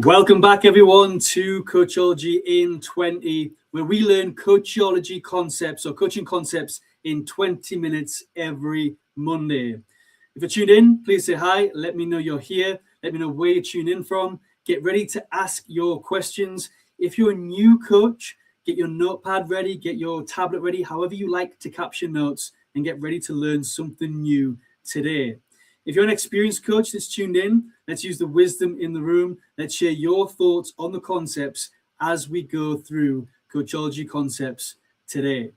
Welcome back, everyone, to Coachology in 20, where we learn Coachology concepts or coaching concepts in 20 minutes every Monday. If you're tuned in, please say hi. Let me know you're here. Let me know where you're tuned in from. Get ready to ask your questions. If you're a new coach, get your notepad ready, get your tablet ready, however you like to capture notes, and get ready to learn something new today. If you're an experienced coach that's tuned in, let's use the wisdom in the room. Let's share your thoughts on the concepts as we go through Coachology concepts today.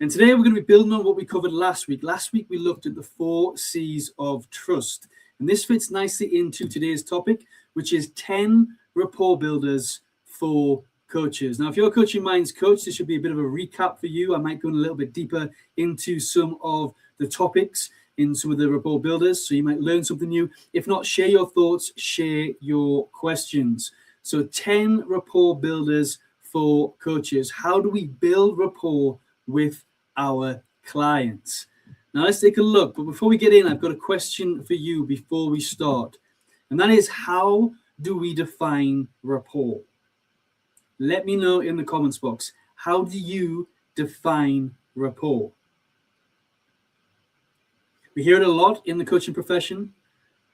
And today we're going to be building on what we covered last week. Last week we looked at the 4 C's of trust. And this fits nicely into today's topic, which is 10 rapport builders for coaches. Now, if you're a Coaching Minds coach, this should be a bit of a recap for you. I might go in a little bit deeper into some of the topics in some of the rapport builders, so you might learn something new. If not, share your thoughts, share your questions. So 10 rapport builders for coaches. How do we build rapport with our clients? Now let's take a look. But before we get in, I've got a question for you before we start. And that is, how do we define rapport? Let me know in the comments box. How do you define rapport? We hear it a lot in the coaching profession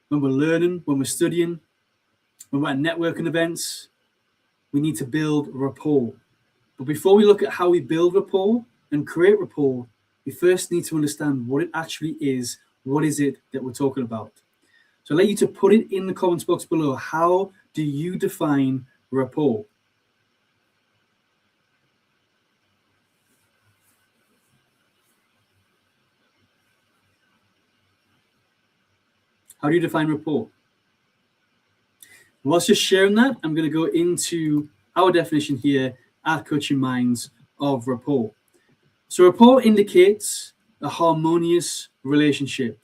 when we're learning, when we're studying, when we're at networking events. We need to build rapport. But before we look at how we build rapport and create rapport, we first need to understand what it actually is. What is it that we're talking about? So I'd like you to put it in the comments box below. How do you define rapport? How do you define rapport? Whilst just sharing that, I'm going to go into our definition here at Coaching Minds of rapport. So rapport indicates a harmonious relationship,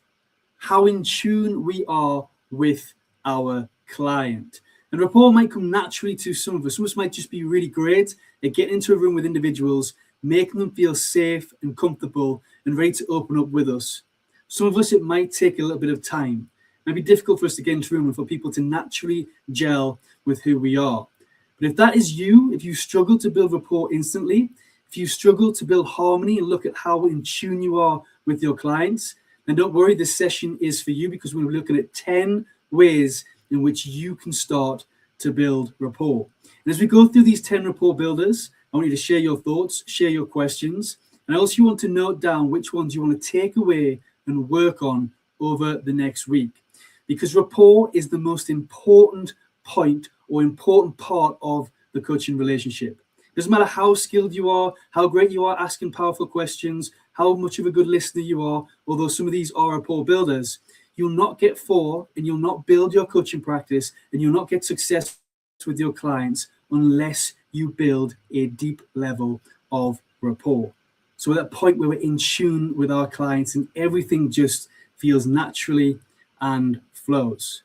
how in tune we are with our client. And rapport might come naturally to some of us. Some of us might just be really great at getting into a room with individuals, making them feel safe and comfortable and ready to open up with us. Some of us, it might take a little bit of time. It might be difficult for us to get into a room and for people to naturally gel with who we are. But if that is you, if you struggle to build rapport instantly, if you struggle to build harmony and look at how in tune you are with your clients, then don't worry, this session is for you, because we're looking at 10 ways in which you can start to build rapport. And as we go through these 10 rapport builders, I want you to share your thoughts, share your questions, and I also want to note down which ones you want to take away and work on over the next week. Because rapport is the most important point or important part of the coaching relationship. It doesn't matter how skilled you are, how great you are asking powerful questions, how much of a good listener you are, although some of these are rapport builders, you'll not get far and you'll not build your coaching practice and you'll not get success with your clients unless you build a deep level of rapport. So at that point where we're in tune with our clients and everything just feels naturally and flows.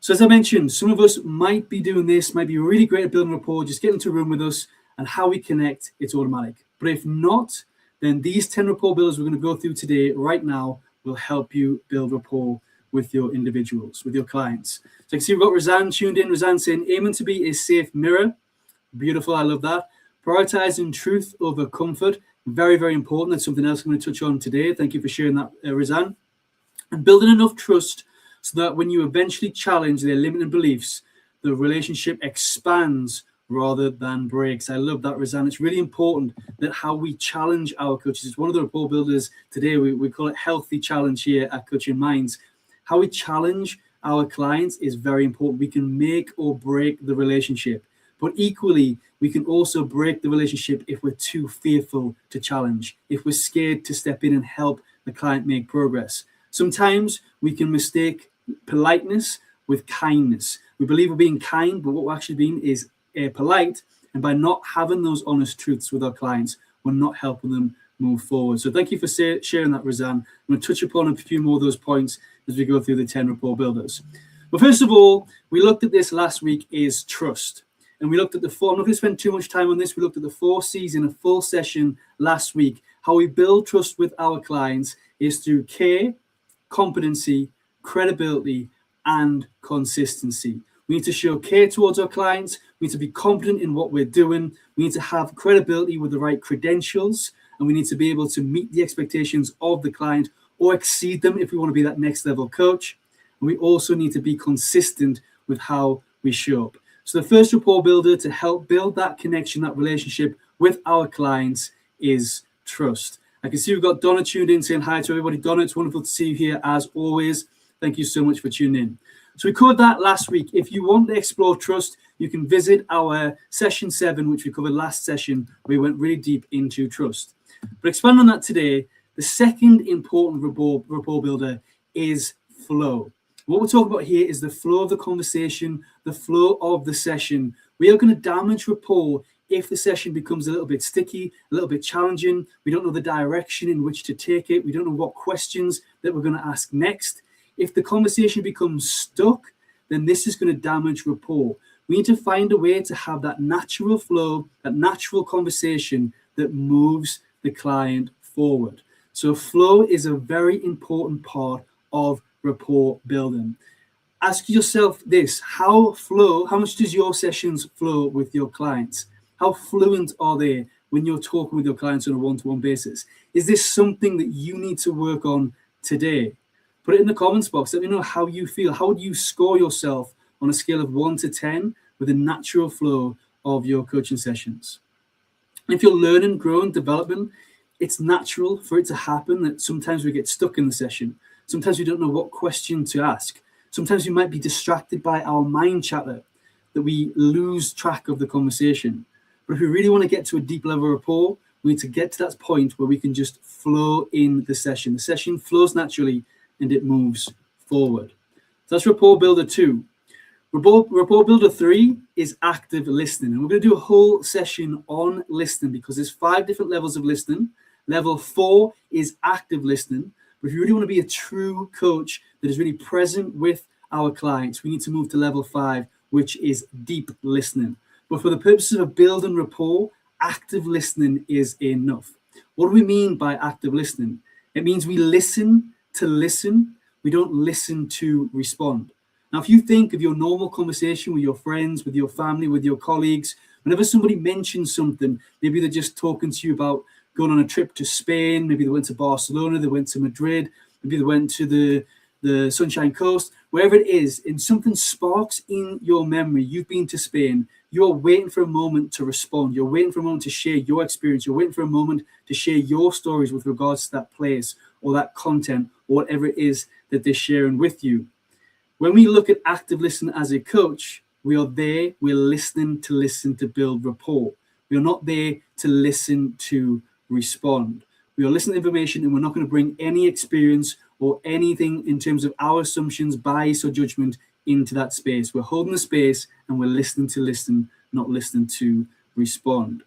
So as I mentioned, some of us might be doing this, might be really great at building rapport, just get into a room with us, and how we connect, it's automatic. But if not, then these 10 rapport builders we're going to go through today, right now, will help you build rapport with your individuals, with your clients. So you can see we've got Razan tuned in. Razan saying, aiming to be a safe mirror. Beautiful, I love that. Prioritizing truth over comfort. Very, very important. That's something else I'm going to touch on today. Thank you for sharing that, Razan. And building enough trust so that when you eventually challenge their limiting beliefs, the relationship expands rather than breaks. I love that, Razan. It's really important that how we challenge our coaches. It's one of the rapport builders today. We call it healthy challenge here at Coaching Minds. How we challenge our clients is very important. We can make or break the relationship. But equally, we can also break the relationship if we're too fearful to challenge, if we're scared to step in and help the client make progress. Sometimes we can mistake politeness with kindness. We believe we're being kind, but what we're actually being is polite. And by not having those honest truths with our clients, we're not helping them move forward. So thank you for sharing that, Razan. I'm going to touch upon a few more of those points as we go through the 10 rapport builders. But first of all, we looked at this last week, is trust. And we looked at the 4, I'm not going to spend too much time on this. We looked at the 4 C's in a full session last week. How we build trust with our clients is through care, competency, credibility, and consistency. We need to show care towards our clients. We need to be confident in what we're doing. We need to have credibility with the right credentials, and we need to be able to meet the expectations of the client or exceed them if we want to be that next level coach. And we also need to be consistent with how we show up. So the first rapport builder to help build that connection, that relationship with our clients is trust. I can see we've got Donna tuned in saying hi to everybody. Donna, it's wonderful to see you here as always. Thank you so much for tuning in. So we covered that last week. If you want to explore trust, you can visit our session 7, which we covered last session, where we went really deep into trust. But expand on that today, the second important rapport builder is flow. What we're talking about here is the flow of the conversation, the flow of the session. We are going to damage rapport if the session becomes a little bit sticky, a little bit challenging. We don't know the direction in which to take it. We don't know what questions that we're going to ask next. If the conversation becomes stuck, then this is going to damage rapport. We need to find a way to have that natural flow, that natural conversation that moves the client forward. So flow is a very important part of rapport building. Ask yourself this: how much does your sessions flow with your clients? How fluent are they when you're talking with your clients on a one-to-one basis? Is this something that you need to work on today? Put it in the comments box. Let me know how you feel. How would you score yourself on a scale of 1 to 10 with a natural flow of your coaching sessions? If you're learning, growing, developing, it's natural for it to happen that sometimes we get stuck in the session. Sometimes we don't know what question to ask. Sometimes we might be distracted by our mind chatter, that we lose track of the conversation. But if we really want to get to a deep level of rapport, we need to get to that point where we can just flow in the session. The session flows naturally and it moves forward. So that's rapport builder 2. Rapport builder 3 is active listening. And we're going to do a whole session on listening because there's 5 different levels of listening. Level 4 is active listening. But if you really want to be a true coach that is really present with our clients, we need to move to level 5, which is deep listening. But for the purposes of building rapport, active listening is enough. What do we mean by active listening? It means we listen to listen. We don't listen to respond. Now, if you think of your normal conversation with your friends, with your family, with your colleagues, whenever somebody mentions something, maybe they're just talking to you about going on a trip to Spain, maybe they went to Barcelona, they went to Madrid, maybe they went to the Sunshine Coast, wherever it is, and something sparks in your memory, you've been to Spain, you're waiting for a moment to respond, you're waiting for a moment to share your experience, you're waiting for a moment to share your stories with regards to that place or that content or whatever it is that they're sharing with you. When we look at active listening as a coach, we are there, we're listening to build rapport. We are not there to listen to respond. We are listening to information and we're not going to bring any experience or anything in terms of our assumptions, bias or judgment into that space. We're holding the space and we're listening to listen, not listening to respond.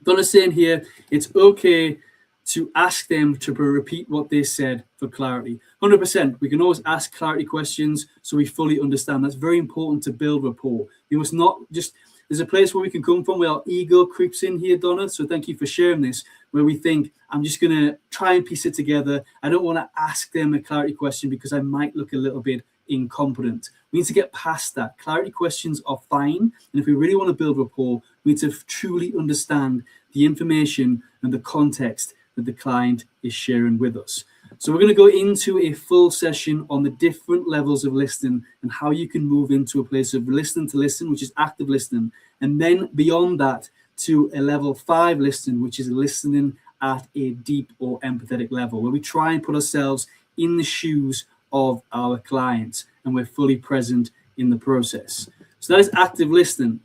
Donna's saying here, it's okay to ask them to repeat what they said for clarity. 100%. We can always ask clarity questions so we fully understand. That's very important to build rapport. We must not just, there's a place where we can come from where our ego creeps in here, Donna. So thank you for sharing this, where we think, I'm just going to try and piece it together. I don't want to ask them a clarity question because I might look a little bit incompetent. We need to get past that. Clarity questions are fine. And if we really want to build rapport, we need to truly understand the information and the context that the client is sharing with us. So we're going to go into a full session on the different levels of listening and how you can move into a place of listening to listen, which is active listening, and then beyond that to a level 5 listening, which is listening at a deep or empathetic level, where we try and put ourselves in the shoes of our clients and we're fully present in the process. So that is active listening.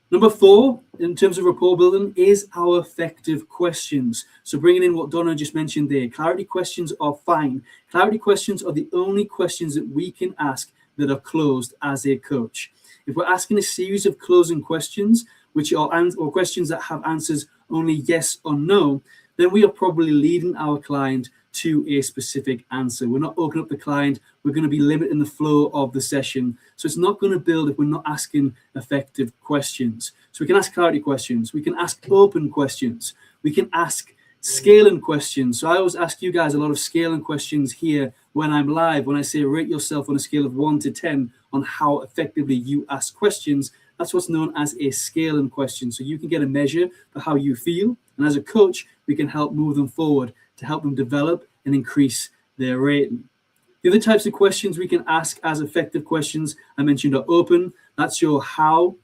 Number 4, in terms of rapport building, is our effective questions. So bringing in what Donna just mentioned there, clarity questions are fine. Clarity questions are the only questions that we can ask that are closed as a coach. If we're asking a series of closing questions, which are or questions that have answers only yes or no, then we are probably leading our client to a specific answer. We're not opening up the client. We're going to be limiting the flow of the session. So it's not going to build if we're not asking effective questions. So we can ask clarity questions. We can ask open questions. We can ask scaling questions. So I always ask you guys a lot of scaling questions here when I'm live. When I say rate yourself on a scale of 1 to 10 on how effectively you ask questions. That's what's known as a scaling question. So you can get a measure for how you feel. And as a coach, we can help move them forward to help them develop and increase their rating. The other types of questions we can ask as effective questions I mentioned are open. That's your how,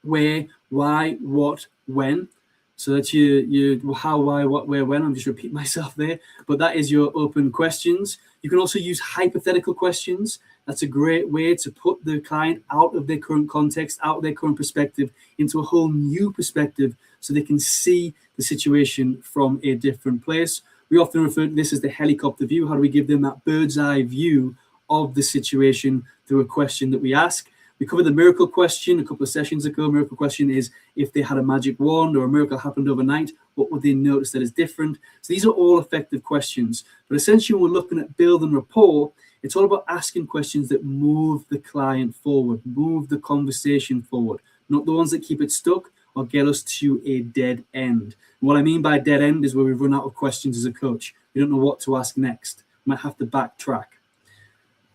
where, why, what, when. So that's your how, why, what, where, when. I'm just repeating myself there. But that is your open questions. You can also use hypothetical questions. That's a great way to put the client out of their current context, out of their current perspective, into a whole new perspective so they can see the situation from a different place. We often refer to this as the helicopter view. How do we give them that bird's eye view of the situation through a question that we ask? We covered the miracle question a couple of sessions ago. Miracle question is if they had a magic wand or a miracle happened overnight, what would they notice that is different? So these are all effective questions. But essentially, when we're looking at building rapport, it's all about asking questions that move the client forward, move the conversation forward, not the ones that keep it stuck or get us to a dead end. And what I mean by dead end is where we've run out of questions as a coach. We don't know what to ask next. We might have to backtrack.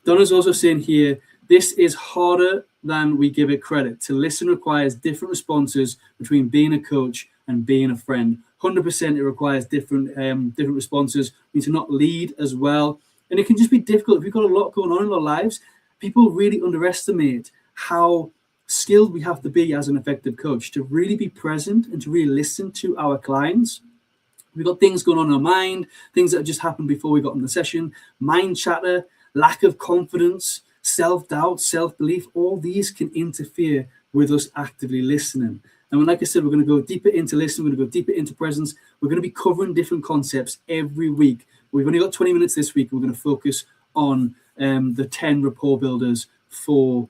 Donna's also saying here, this is harder than we give it credit. To listen requires different responses between being a coach and being a friend. 100% it requires different responses. We need to not lead as well. And it can just be difficult. If we've got a lot going on in our lives, people really underestimate how skilled we have to be as an effective coach to really be present and to really listen to our clients. We've got things going on in our mind, things that have just happened before we got in the session, mind chatter, lack of confidence, self-doubt, self-belief. All these can interfere with us actively listening. And like I said, we're going to go deeper into listening. We're going to go deeper into presence. We're going to be covering different concepts every week. We've only got 20 minutes this week. We're going to focus on the 10 rapport builders for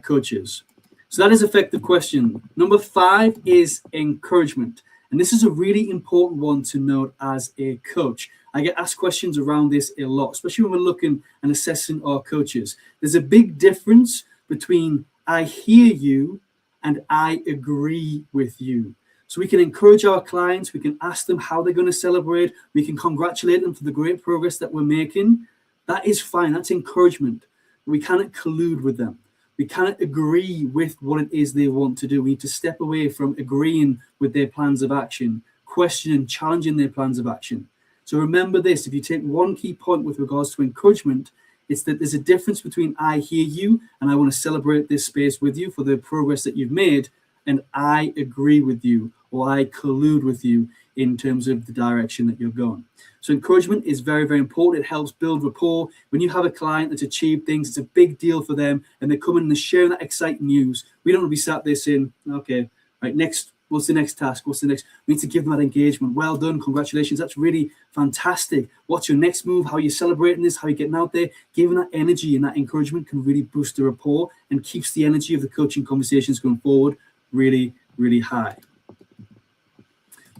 coaches. So that is effective question. Number 5 is encouragement. And this is a really important one to note as a coach. I get asked questions around this a lot, especially when we're looking and assessing our coaches. There's a big difference between I hear you and I agree with you. So we can encourage our clients. We can ask them how they're going to celebrate. We can congratulate them for the great progress that we're making. That is fine. That's encouragement. We cannot collude with them. We cannot agree with what it is they want to do. We need to step away from agreeing with their plans of action, questioning, challenging their plans of action. So remember this, if you take one key point with regards to encouragement, it's that there's a difference between I hear you and I want to celebrate this space with you for the progress that you've made, and I agree with you or I collude with you in terms of the direction that you're going. So encouragement is very, very important. It helps build rapport. When you have a client that's achieved things, it's a big deal for them, and they're coming and they're sharing that exciting news. We don't want to be sat there saying, okay, right, next, what's the next task? What's the next? We need to give them that engagement. Well done, congratulations, that's really fantastic. What's your next move? How are you celebrating this? How are you getting out there? Giving that energy and that encouragement can really boost the rapport and keeps the energy of the coaching conversations going forward really, really high.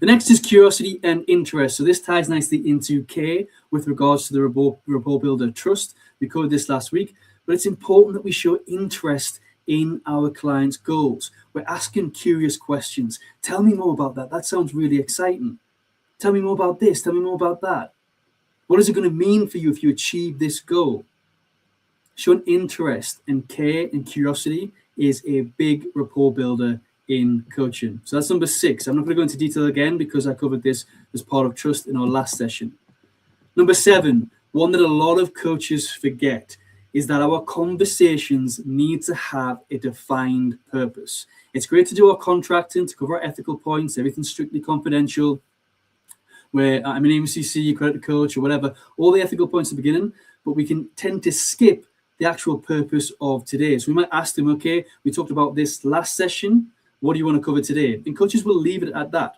The next is curiosity and interest. So this ties nicely into K with regards to the rapport builder trust. We covered this last week, but it's important that we show interest in our clients' goals. We're asking curious questions. Tell me more about that. That sounds really exciting. Tell me more about this. Tell me more about that. What is it going to mean for you if you achieve this goal? Showing interest and care and curiosity is a big rapport builder in coaching. So that's number 6. I'm not going to go into detail again because I covered this as part of trust in our last session. Number 7, one that a lot of coaches forget, is that our conversations need to have a defined purpose. It's great to do our contracting, to cover our ethical points, everything's strictly confidential, where I'm an MCC, credit coach, or whatever, all the ethical points at the beginning, but we can tend to skip the actual purpose of today. So we might ask them, okay, we talked about this last session, what do you want to cover today? And coaches will leave it at that.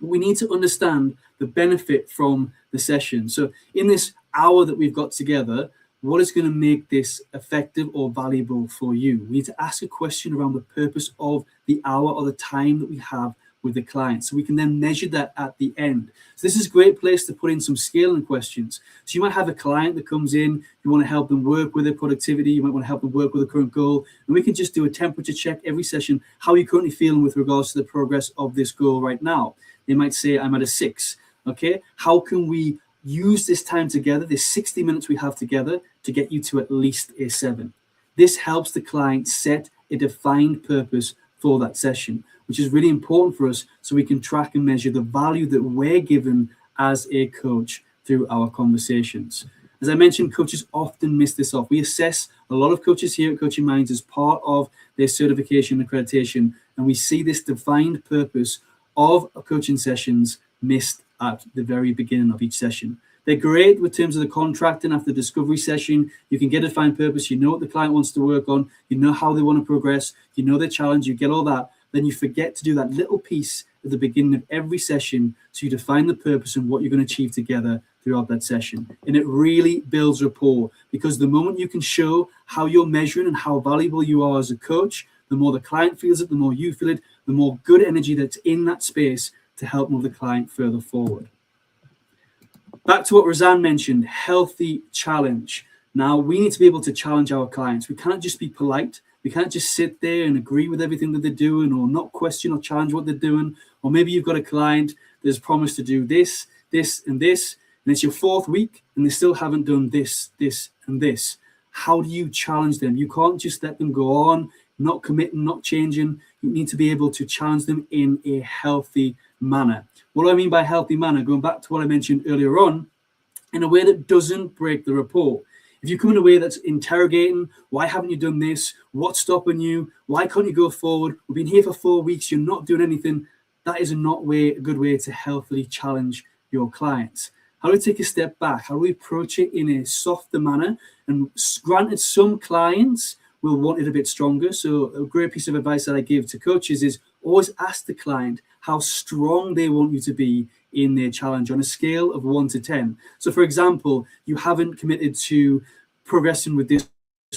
But we need to understand the benefit from the session. So in this hour that we've got together, what is going to make this effective or valuable for you? We need to ask a question around the purpose of the hour or the time that we have with the client, so we can then measure that at the end. So this is a great place to put in some scaling questions. So you might have a client that comes in, you want to help them work with their productivity, you might want to help them work with a current goal, and we can just do a temperature check every session. How are you currently feeling with regards to the progress of this goal right now? They might say, I'm at a 6. Okay, how can we use this time together, this 60 minutes we have together, to get you to at least a 7? This helps the client set a defined purpose for that session, which is really important for us so we can track and measure the value that we're given as a coach through our conversations. As I mentioned, coaches often miss this off. We assess a lot of coaches here at Coaching Minds as part of their certification and accreditation, and we see this defined purpose of coaching sessions missed at the very beginning of each session. They're great with terms of the contracting after the discovery session. You can get a defined purpose. You know what the client wants to work on. You know how they want to progress. You know their challenge. You get all that. Then you forget to do that little piece at the beginning of every session so you define the purpose and what you're going to achieve together throughout that session. And it really builds rapport, because the moment you can show how you're measuring and how valuable you are as a coach, the more the client feels it, the more you feel it, the more good energy that's in that space to help move the client further forward. Back to what Razan mentioned, healthy challenge. Now, we need to be able to challenge our clients. We can't just be polite. We can't just sit there and agree with everything that they're doing, or not question or challenge what they're doing. Or maybe you've got a client that's promised to do this, this, and this, and it's your 4th week and they still haven't done this, this, and this. How do you challenge them? You can't just let them go on, not committing, not changing. You need to be able to challenge them in a healthy manner. What do I mean by healthy manner? Going back to what I mentioned earlier on, in a way that doesn't break the rapport. If you come in a way that's interrogating, why haven't you done this? What's stopping you? Why can't you go forward? We've been here for 4 weeks. You're not doing anything. That is not a good way to healthily challenge your clients. How do we take a step back? How do we approach it in a softer manner? And granted, some clients will want it a bit stronger. So a great piece of advice that I give to coaches is always ask the client how strong they want you to be in their challenge on a scale of 1 to 10. So for example, you haven't committed to progressing with this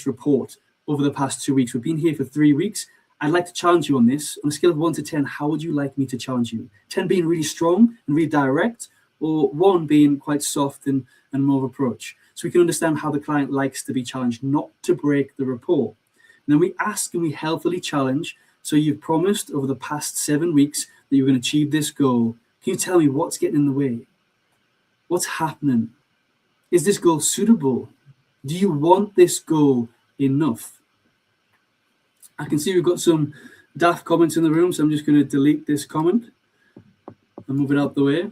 report over the past 2 weeks. We've been here for 3 weeks. I'd like to challenge you on this. On a scale of 1 to 10, how would you like me to challenge you? 10 being really strong and really direct, or 1 being quite soft and more of approach. So we can understand how the client likes to be challenged, not to break the rapport. And then we ask and we healthily challenge. So you've promised over the past 7 weeks that you're going to achieve this goal. Can you tell me what's getting in the way? What's happening? Is this goal suitable? Do you want this goal enough? I can see we've got some daft comments in the room, so I'm just going to delete this comment and move it out the way.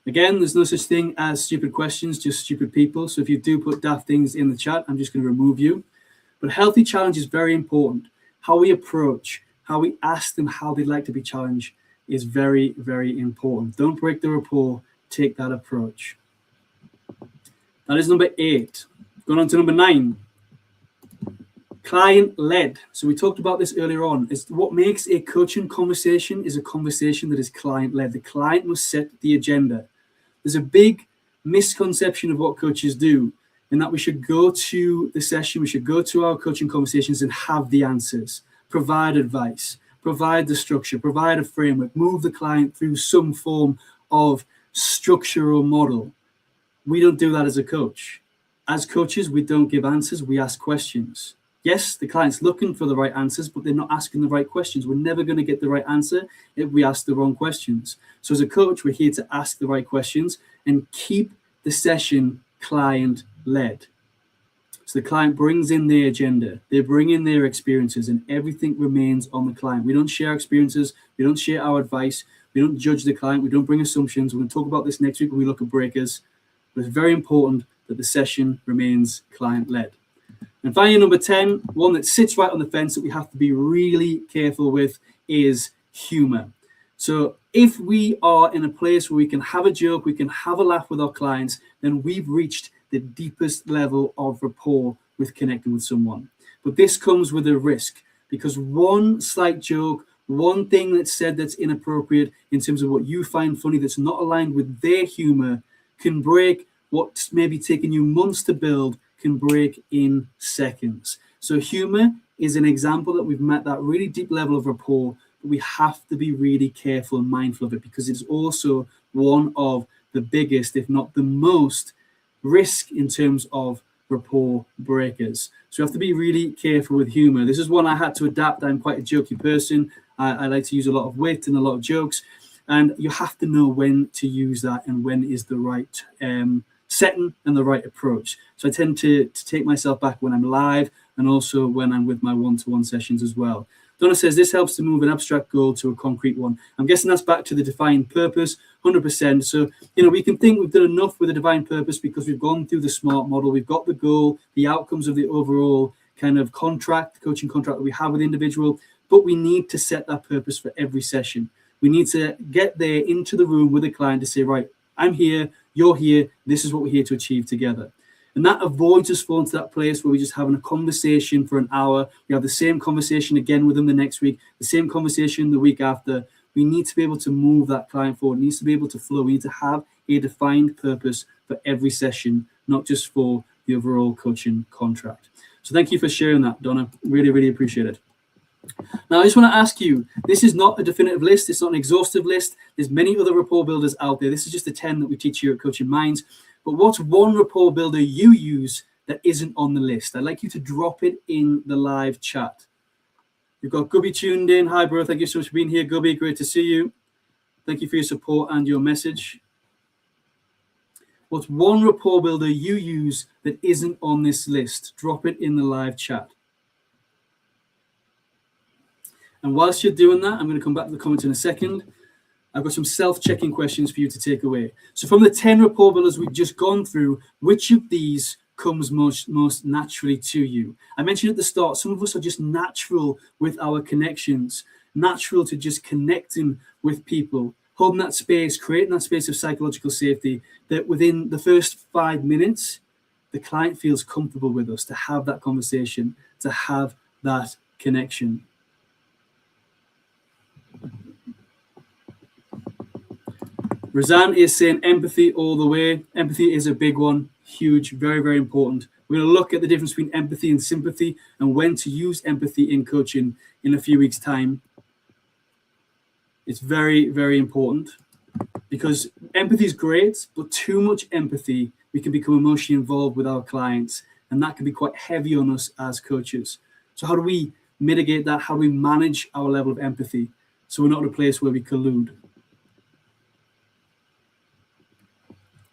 Again, there's no such thing as stupid questions, just stupid people. So if you do put daft things in the chat, I'm just going to remove you. But healthy challenge is very important. How we approach, how we ask them how they'd like to be challenged is very, very important. Don't break the rapport. Take that approach. That is number 8. Going on to number 9. Client-led. So we talked about this earlier on. Is what makes a coaching conversation is a conversation that is client-led. The client must set the agenda. There's a big misconception of what coaches do, in that we should go to the session, we should go to our coaching conversations and have the answers, provide advice, provide the structure, provide a framework, move the client through some form of structure or model. We don't do that as a coach. As coaches, we don't give answers, we ask questions. Yes, the client's looking for the right answers, but they're not asking the right questions. We're never going to get the right answer if we ask the wrong questions. So as a coach, we're here to ask the right questions and keep the session client-led. So the client brings in their agenda, they bring in their experiences, and everything remains on the client. We don't share experiences, we don't share our advice, we don't judge the client, we don't bring assumptions. We're going to talk about this next week when we look at breakers. But it's very important that the session remains client-led. And finally, number 10, one that sits right on the fence that we have to be really careful with is humor. So if we are in a place where we can have a joke, we can have a laugh with our clients, then we've reached the deepest level of rapport with connecting with someone. But this comes with a risk, because one slight joke, one thing that's said that's inappropriate in terms of what you find funny that's not aligned with their humor can break what's maybe taken you months to build, can break in seconds. So humor is an example that we've met that really deep level of rapport, but we have to be really careful and mindful of it, because it's also one of the biggest, if not the most, risk in terms of rapport breakers. So you have to be really careful with humor. This is one I had to adapt. I'm quite a jokey person. I like to use a lot of wit and a lot of jokes, and you have to know when to use that and when is the right setting and the right approach. So I tend to take myself back when I'm live, and also when I'm with my one-to-one sessions as well. Donna says this helps to move an abstract goal to a concrete one. I'm guessing that's back to the defined purpose, 100%. So, we can think we've done enough with the defined purpose because we've gone through the SMART model. We've got the goal, the outcomes of the overall kind of coaching contract that we have with the individual, but we need to set that purpose for every session. We need to get there into the room with the client to say, right, I'm here, you're here, this is what we're here to achieve together. And that avoids us falling to that place where we're just having a conversation for an hour. We have the same conversation again with them the next week, the same conversation the week after. We need to be able to move that client forward. It needs to be able to flow. We need to have a defined purpose for every session, not just for the overall coaching contract. So thank you for sharing that, Donna. Really, really appreciate it. Now, I just want to ask you, this is not a definitive list. It's not an exhaustive list. There's many other rapport builders out there. This is just the 10 that we teach here at Coaching Minds. But what's one rapport builder you use that isn't on the list? I'd like you to drop it in the live chat. We've got Gubby tuned in. Hi, bro. Thank you so much for being here, Gubby. Great to see you. Thank you for your support and your message. What's one rapport builder you use that isn't on this list? Drop it in the live chat. And whilst you're doing that, I'm going to come back to the comments in a second. I've got some self-checking questions for you to take away. So from the 10 rapport builders we've just gone through, which of these comes most naturally to you? I mentioned at the start, some of us are just natural with our connections, natural to just connecting with people, holding that space, creating that space of psychological safety, that within the first 5 minutes, the client feels comfortable with us to have that conversation, to have that connection. Razan is saying empathy all the way. Empathy is a big one, huge, very, very important. We're going to look at the difference between empathy and sympathy and when to use empathy in coaching in a few weeks' time. It's very, very important because empathy is great, but too much empathy, we can become emotionally involved with our clients, and that can be quite heavy on us as coaches. So how do we mitigate that? How do we manage our level of empathy so we're not in a place where we collude?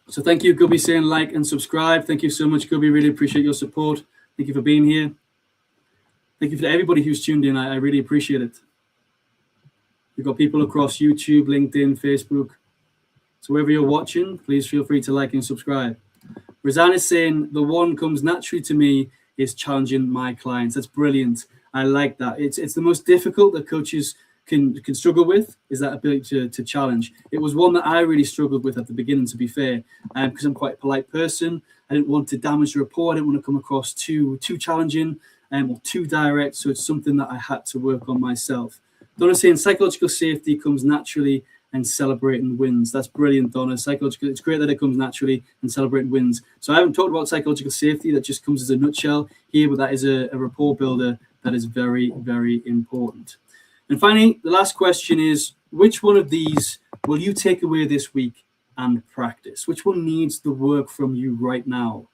So thank you, Gubby, saying like and subscribe. Thank you so much, Gubby. Really appreciate your support. Thank you for being here. Thank you for everybody who's tuned in. I really appreciate it. We've got people across YouTube, LinkedIn, Facebook. So wherever you're watching, please feel free to like and subscribe. Razan is saying the one comes naturally to me is challenging my clients. That's brilliant. I like that. It's the most difficult that coaches can struggle with, is that ability to challenge. It was one that I really struggled with at the beginning, to be fair, because I'm quite a polite person. I didn't want to damage the rapport. I didn't want to come across too challenging or too direct. So it's something that I had to work on myself. Donna saying psychological safety comes naturally and celebrating wins. That's brilliant, Donna. Psychological, it's great that it comes naturally and celebrating wins. So I haven't talked about psychological safety. That just comes as a nutshell here, but that is a rapport builder that is very, very important. And finally, the last question is, which one of these will you take away this week and practice? Which one needs the work from you right now?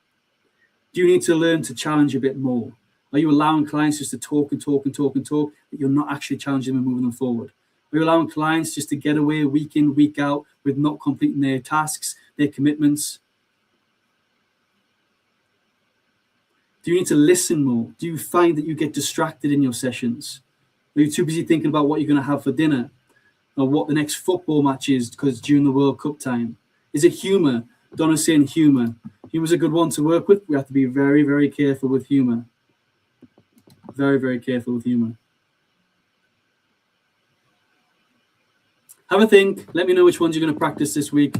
Do you need to learn to challenge a bit more? Are you allowing clients just to talk and talk and talk and talk, but you're not actually challenging them and moving them forward? Are you allowing clients just to get away week in, week out with not completing their tasks, their commitments? Do you need to listen more? Do you find that you get distracted in your sessions? Are you too busy thinking about what you're going to have for dinner or what the next football match is because it's during the World Cup time? Is it humor? Donna's saying humor. Humor's a good one to work with. We have to be very, very careful with humor. Very, very careful with humor. Have a think. Let me know which ones you're going to practice this week.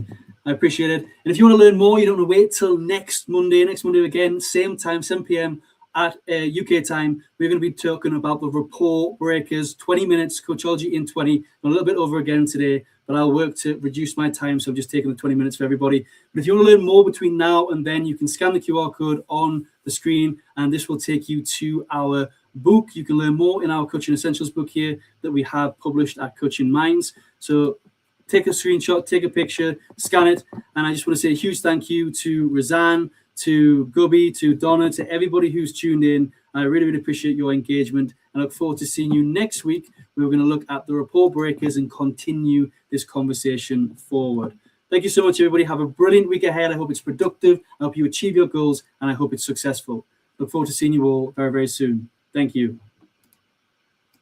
I appreciate it. And if you want to learn more, you don't want to wait till next Monday. Next Monday again, same time, 7 p.m. at UK time. We're going to be talking about the rapport breakers, 20 minutes, Coachology in 20. A little bit over again today, but I'll work to reduce my time. So I'm just taking the 20 minutes for everybody. But if you want to learn more between now and then, you can scan the QR code on the screen, and this will take you to our book. You can learn more in our Coaching Essentials book here that we have published at Coaching Minds. So take a screenshot, take a picture, scan it. And I just want to say a huge thank you to Razan, to Gubby, to Donna, to everybody who's tuned in. I really, really appreciate your engagement. I look forward to seeing you next week. We're going to look at the rapport breakers and continue this conversation forward. Thank you so much, everybody. Have a brilliant week ahead. I hope it's productive. I hope you achieve your goals, and I hope it's successful. Look forward to seeing you all very, very soon. Thank you.